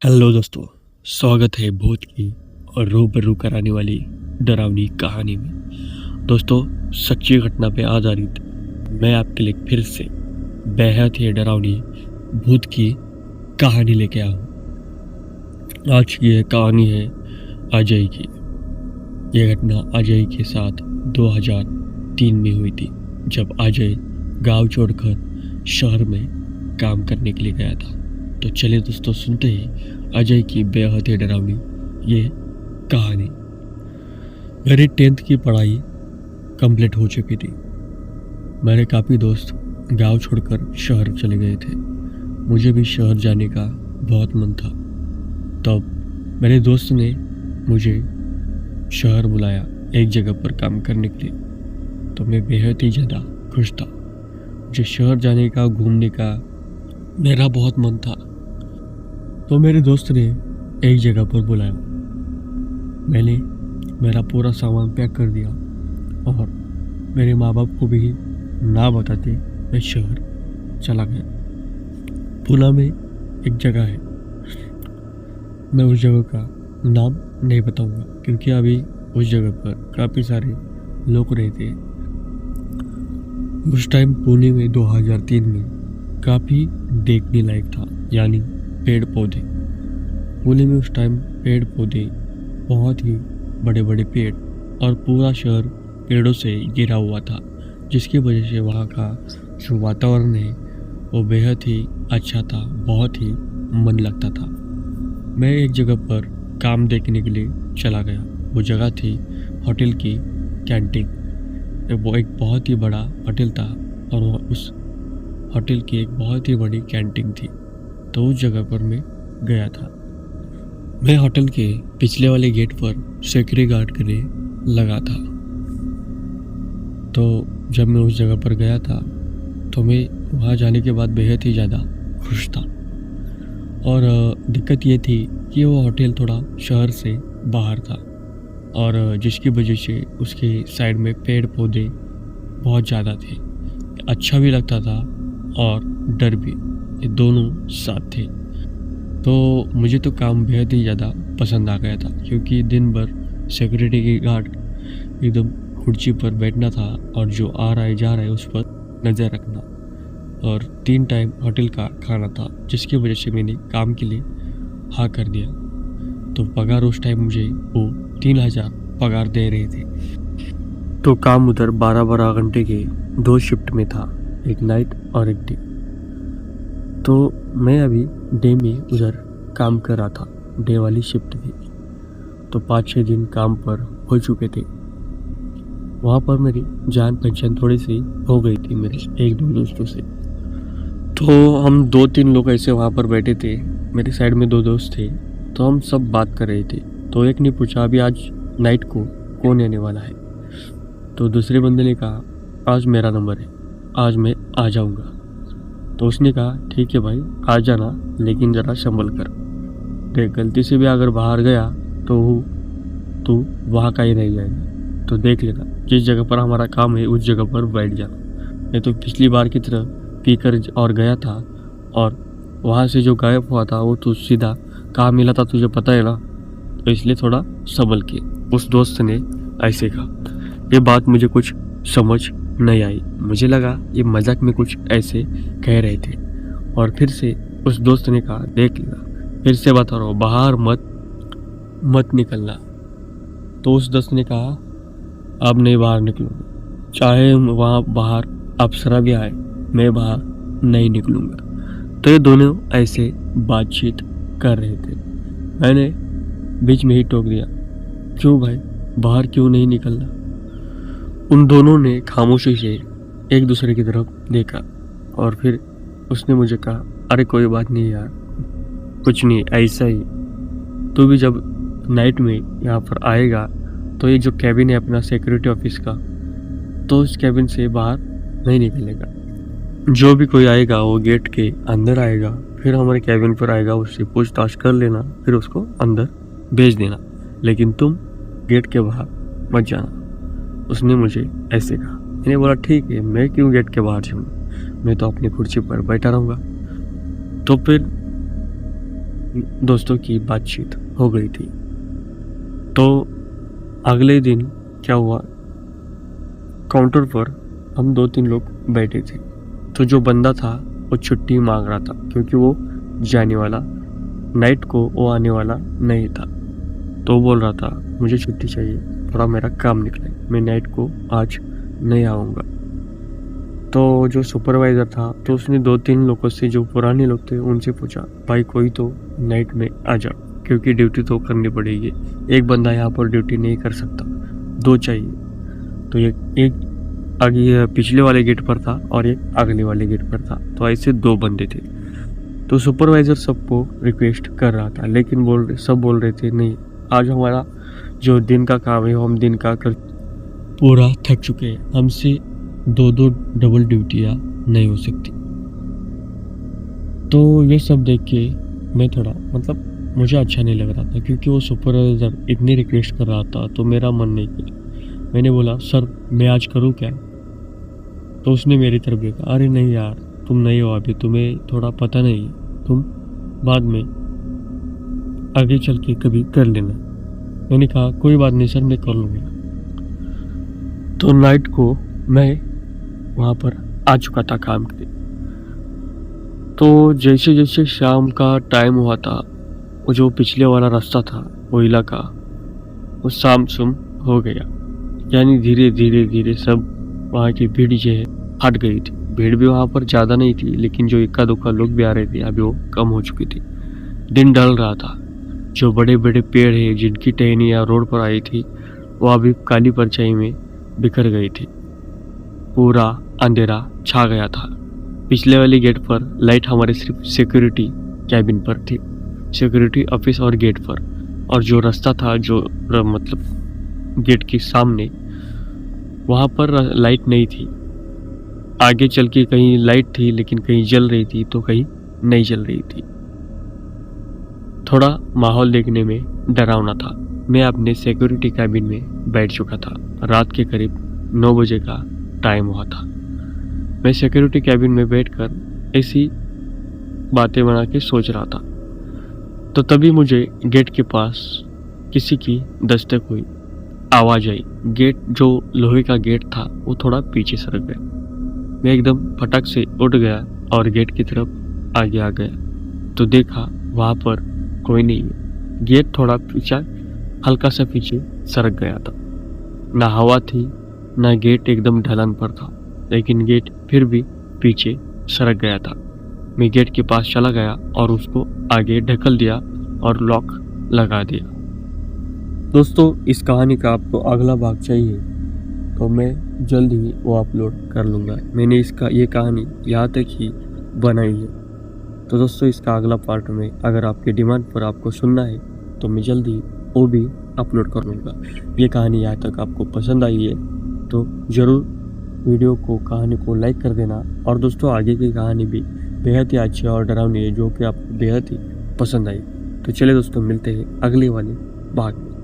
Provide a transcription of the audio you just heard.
Hello दोस्तों, स्वागत है भूत की और रूबरू कराने वाली डरावनी कहानी में। दोस्तों, सच्ची घटना पे आधारित मैं आपके लिए फिर से बेहद ही डरावनी भूत की कहानी लेके आया हूँ। आज की यह कहानी है अजय की। यह घटना अजय के साथ 2003 में हुई थी, जब अजय गांव छोड़कर शहर में काम करने के लिए गया था। तो चलिए दोस्तों, सुनते हैं अजय की बेहद ही डरावनी ये कहानी। मेरी 10th की पढ़ाई कंप्लीट हो चुकी थी। मेरे काफ़ी दोस्त गांव छोड़कर शहर चले गए थे। मुझे भी शहर जाने का बहुत मन था। तब मेरे दोस्त ने मुझे शहर बुलाया एक जगह पर काम करने के लिए। तो मैं बेहद ही ज़्यादा खुश था। मुझे शहर जाने का, घूमने का मेरा बहुत मन था। तो मेरे दोस्त ने एक जगह पर बुलाया। मैंने मेरा पूरा सामान पैक कर दिया और मेरे माँ बाप को भी ना बताते मैं शहर चला गया। पुणे में एक जगह है, मैं उस जगह का नाम नहीं बताऊंगा क्योंकि अभी उस जगह पर काफ़ी सारे लोग रहते हैं। उस टाइम पुणे में 2003 में काफ़ी देखने लायक था, यानी पेड़ पौधे। पुणे में उस टाइम पेड़ पौधे बहुत ही बड़े बड़े पेड़ और पूरा शहर पेड़ों से घिरा हुआ था, जिसकी वजह से वहाँ का जो वातावरण है वो बेहद ही अच्छा था, बहुत ही मन लगता था। मैं एक जगह पर काम देखने के लिए चला गया। वो जगह थी होटल की कैंटीन। वो एक बहुत ही बड़ा होटल था और उस होटल की एक बहुत ही बड़ी कैंटीन थी। तो उस जगह पर मैं गया था। मैं होटल के पिछले वाले गेट पर सिक्योरिटी गार्ड करने लगा था। तो जब मैं उस जगह पर गया था तो मैं वहाँ जाने के बाद बेहद ही ज़्यादा खुश था। और दिक्कत ये थी कि वो होटल थोड़ा शहर से बाहर था और जिसकी वजह से उसके साइड में पेड़ पौधे बहुत ज़्यादा थे। अच्छा भी लगता था और डर भी, ये दोनों साथ थे। तो मुझे तो काम बेहद ही ज़्यादा पसंद आ गया था, क्योंकि दिन भर सिक्योरिटी की गार्ड एकदम कुर्सी पर बैठना था और जो आ रहा है जा रहा है उस पर नज़र रखना, और 3 टाइम होटल का खाना था, जिसकी वजह से मैंने काम के लिए हाँ कर दिया। तो पगार उस टाइम मुझे वो 3000 पगार दे रहे थे। तो काम उधर 12-12 घंटे के 2 शिफ्ट में था, एक नाइट और एक डे। तो मैं अभी डे में उधर काम कर रहा था, डे वाली शिफ्ट थी। तो 5-6 दिन काम पर हो चुके थे। वहाँ पर मेरी जान पहचान थोड़ी सी हो गई थी मेरे 1-2 दोस्तों से। तो हम 2-3 लोग ऐसे वहाँ पर बैठे थे। मेरे साइड में 2 दोस्त थे, तो हम सब बात कर रहे थे। तो एक ने पूछा अभी आज नाइट को कौन आने वाला है। तो दूसरे बंदे ने कहा आज मेरा नंबर है, आज मैं आ जाऊँगा। तो उसने कहा ठीक है भाई, आ जाना, लेकिन ज़रा संभल कर। देख, गलती से भी अगर बाहर गया तो तू वहाँ का ही रह जाएगा। तो देख लेना, जिस जगह पर हमारा काम है उस जगह पर बैठ जाना। मैं तो पिछली बार की तरह पी कर और गया था और वहाँ से जो गायब हुआ था वो तो सीधा कहाँ मिला था तुझे पता है ना। तो इसलिए थोड़ा संभल के, उस दोस्त ने ऐसे कहा। ये बात मुझे कुछ समझ नहीं आई। मुझे लगा ये मजाक में कुछ ऐसे कह रहे थे। और फिर से उस दोस्त ने कहा देख लेना, फिर से बता रहा हूँ, बाहर मत निकलना। तो उस दोस्त ने कहा अब नहीं बाहर निकलूंगा, चाहे वहाँ बाहर अप्सरा भी आए, मैं बाहर नहीं निकलूंगा। तो ये दोनों ऐसे बातचीत कर रहे थे। मैंने बीच में ही टोक दिया, क्यों भाई, बाहर क्यों नहीं निकलना। उन दोनों ने खामोशी से एक दूसरे की तरफ देखा और फिर उसने मुझे कहा अरे कोई बात नहीं यार, कुछ नहीं, ऐसा ही। तू भी जब नाइट में यहाँ पर आएगा तो ये जो कैबिन है अपना सिक्योरिटी ऑफिस का, तो उस कैबिन से बाहर नहीं निकलेगा। जो भी कोई आएगा वो गेट के अंदर आएगा, फिर हमारे कैबिन पर आएगा, उससे पूछताछ कर लेना, फिर उसको अंदर भेज देना, लेकिन तुम गेट के बाहर मत जाना। उसने मुझे ऐसे कहा। मैंने बोला ठीक है, मैं क्यों गेट के बाहर जाऊँगा, मैं तो अपनी कुर्सी पर बैठा रहूँगा। तो फिर दोस्तों की बातचीत हो गई थी। तो अगले दिन क्या हुआ, काउंटर पर हम 2-3 लोग बैठे थे। तो जो बंदा था वो छुट्टी मांग रहा था क्योंकि वो जाने वाला, नाइट को वो आने वाला नहीं था। तो वो बोल रहा था मुझे छुट्टी चाहिए, थोड़ा मेरा काम निकला है, मैं नाइट को आज नहीं आऊँगा। तो जो सुपरवाइज़र था तो उसने 2-3 लोगों से, जो पुराने लोग थे, उनसे पूछा भाई कोई तो नाइट में आ जा, क्योंकि ड्यूटी तो करनी पड़ेगी, एक बंदा यहाँ पर ड्यूटी नहीं कर सकता, 2 चाहिए। तो एक आगे पिछले वाले गेट पर था और एक अगले वाले गेट पर था, तो ऐसे 2 बंदे थे। तो सुपरवाइज़र सबको रिक्वेस्ट कर रहा था, लेकिन सब बोल रहे थे नहीं, आज हमारा जो दिन का काम है वो हम दिन का कर पूरा थक चुके हैं, हमसे 2-2 डबल ड्यूटियाँ नहीं हो सकती। तो ये सब देख के मैं थोड़ा मुझे अच्छा नहीं लग रहा था, क्योंकि वो सुपरवाइज़र इतनी रिक्वेस्ट कर रहा था तो मेरा मन नहीं किया। मैंने बोला सर मैं आज करूँ क्या? तो उसने मेरी तरफ देखा, अरे नहीं यार तुम नहीं हो अभी, तुम्हें थोड़ा पता नहीं, तुम बाद में आगे चल के कभी कर लेना। मैंने कहा कोई बात नहीं सर, मैं कर लूँगा। तो नाइट को मैं वहाँ पर आ चुका था काम के। तो जैसे जैसे शाम का टाइम हुआ था, वो जो पिछले वाला रास्ता था, वो इलाका, वो शाम सुम हो गया। यानी धीरे धीरे धीरे सब वहाँ की भीड़ जो है हट गई थी। भीड़ भी वहाँ पर ज़्यादा नहीं थी, लेकिन जो इक्का दुक्का लोग भी आ रहे थे अभी वो कम हो चुकी थी। दिन ढल रहा था। जो बड़े बड़े पेड़ है जिनकी टहनियाँ रोड पर आई थी, वो अभी काली परछाई में बिखर गई थी। पूरा अंधेरा छा गया था। पिछले वाले गेट पर लाइट हमारे सिर्फ सिक्योरिटी कैबिन पर थी, सिक्योरिटी ऑफिस और गेट पर। और जो रास्ता था, जो गेट के सामने, वहाँ पर लाइट नहीं थी। आगे चल के कहीं लाइट थी, लेकिन कहीं जल रही थी तो कहीं नहीं जल रही थी। थोड़ा माहौल देखने में डरावना था। मैं अपने सिक्योरिटी कैबिन में बैठ चुका था। रात के करीब 9 बजे का टाइम हुआ था। मैं सिक्योरिटी कैबिन में बैठकर ऐसी बातें बना के सोच रहा था। तो तभी मुझे गेट के पास किसी की दस्तक हुई, आवाज़ आई। गेट, जो लोहे का गेट था, वो थोड़ा पीछे सरक गया। मैं एकदम फटक से उठ गया और गेट की तरफ आगे आ गया। तो देखा वहाँ पर कोई नहीं है। गेट थोड़ा पीछे, हल्का सा पीछे सरक गया था। ना हवा थी, ना गेट एकदम ढलान पर था, लेकिन गेट फिर भी पीछे सरक गया था। मैं गेट के पास चला गया और उसको आगे ढकल दिया और लॉक लगा दिया। दोस्तों, इस कहानी का आपको अगला भाग चाहिए तो मैं जल्द ही वो अपलोड कर लूँगा। मैंने ये कहानी यहाँ तक ही बनाई है। तो दोस्तों, इसका अगला पार्ट में अगर आपके डिमांड पर आपको सुनना है तो मैं जल्द ही वो भी अपलोड कर लूँगा। ये कहानी यहाँ तक आपको पसंद आई है तो ज़रूर वीडियो को, कहानी को लाइक कर देना। और दोस्तों, आगे की कहानी भी बेहद ही अच्छी और डरावनी है, जो कि आपको बेहद ही पसंद आई। तो चलिए दोस्तों, मिलते हैं अगले वाले भाग में।